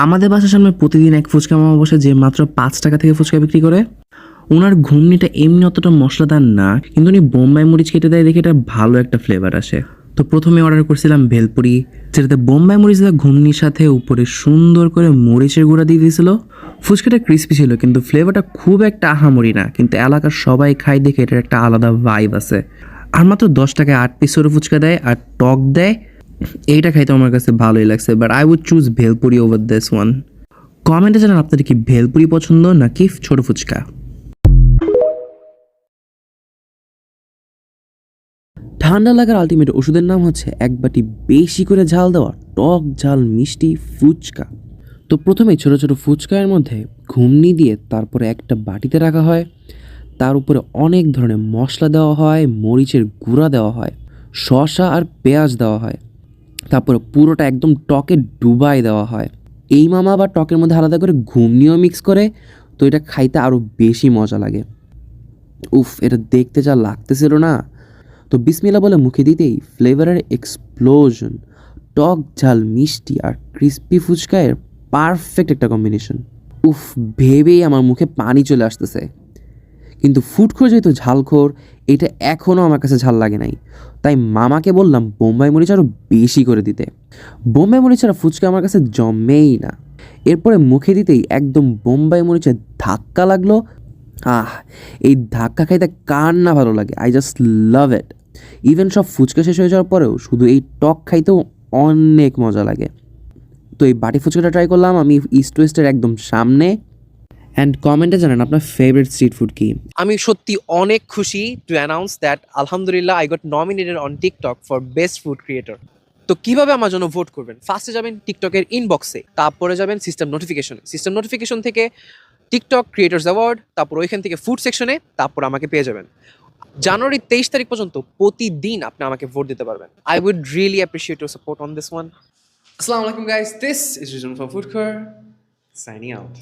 আমাদের বাসার সামনে প্রতিদিন এক ফুচকা মামা বসে যে মাত্র 5 টাকা থেকে ফুচকা বিক্রি করে। ওনার ঘুগনিটা এমনি অতটা মশলাদার না, কিন্তু উনি বোম্বাই মরিচ কেটে দেয় দেখে এটা ভালো একটা ফ্লেভার আসে। তো প্রথমে অর্ডার করছিলাম ভেলপুরি, যেটাতে বোম্বাই মরিচ দেওয়া ঘুগনির সাথে উপরে সুন্দর করে মরিচের গুঁড়া দিয়ে দিয়েছিল। ফুচকাটা ক্রিস্পি ছিল কিন্তু ফ্লেভারটা খুব একটা আহামরি না, কিন্তু এলাকার সবাই খায় দেখে এটার একটা আলাদা ভাইব আছে। আর মাত্র 10 টাকায় 8 পিস করে ফুচকা দেয় আর টক দেয়। এইটা খাইতে আমার কাছে ভালোই লাগছে, but I would choose bhelpuri over this one. কমেন্টে জানান আপনাদের কি ভেলপুরি পছন্দ নাকি ছোট ফুচকা। ঠান্ডা লাগার আলটিমেট ওষুধের নাম হচ্ছে এক বাটি বেশি করে ঝাল দেওয়া টক ঝাল মিষ্টি ফুচকা। তো প্রথমে ছোট ছোট ফুচকার মধ্যে ঘুমনি দিয়ে তারপরে একটা বাটিতে রাখা হয়, তার উপরে অনেক ধরনের মশলা দেওয়া হয়, মরিচের গুঁড়া দেওয়া হয়, শসা আর পেঁয়াজ দেওয়া হয়, তারপরে পুরোটা একদম টকে ডুবাই দেওয়া হয়। এই মামা আবার টকের মধ্যে আলাদা করে ঘুমনিও মিক্স করে, তো এটা খাইতে আরও বেশি মজা লাগে। উফ, এটা দেখতে যা লাগতেছিল না। তো বিসমিল্লাহ বলে মুখে দিতেই ফ্লেভারের এক্সপ্লোশন, টক ঝাল মিষ্টি আর ক্রিস্পি ফুচকায়ের পারফেক্ট একটা কম্বিনেশন। উফ, ভেবেই আমার মুখে পানি চলে আসতেছে। কিন্তু ফুডখোর যেহেতু ঝালখোর, এটা এখনও আমার কাছে ঝাল লাগে নাই, তাই মামাকে বললাম বোম্বাই মরিচ আরও বেশি করে দিতে। বোম্বাই মরিচ ছাড়া ফুচকা আমার কাছে জমেই না। এরপরে মুখে দিতেই একদম বোম্বাই মরিচের ধাক্কা লাগলো। আহ, এই ধাক্কা খাইতে কার না ভালো লাগে, I just love it. Even সব ফুচকা শেষ হয়ে যাওয়ার পরেও শুধু এই টক খাইতেও অনেক মজা লাগে। তো এই বাটি ফুচকাটা ট্রাই করলাম আমি ইস্ট ওয়েস্টের একদম সামনে। অ্যান্ড কমেন্টে জানান আপনার ফেভারিট স্ট্রিট ফুড কি। আমি সত্যি অনেক খুশি টু অ্যানাউন্স দ্যাট আলহামদুলিল্লাহ I got nominated on TikTok for best food creator. তো কিভাবে আমার জন্য ভোট করবেন? ফার্স্টে যাবেন টিকটকের ইনবক্সে, তারপরে যাবেন সিস্টেম নোটিফিকেশন থেকে টিকটক ক্রিয়েটর্স অ্যাওয়ার্ড, তারপর ওইখান থেকে ফুড সেকশনে, তারপর আমাকে পেয়ে যাবেন। জানুয়ারি 23 তারিখ পর্যন্ত প্রতিদিন আপনি আমাকে ভোট দিতে পারবেন। I would really appreciate your support on this one. আসসালামু আলাইকুম guys, this is reason for food core signing out.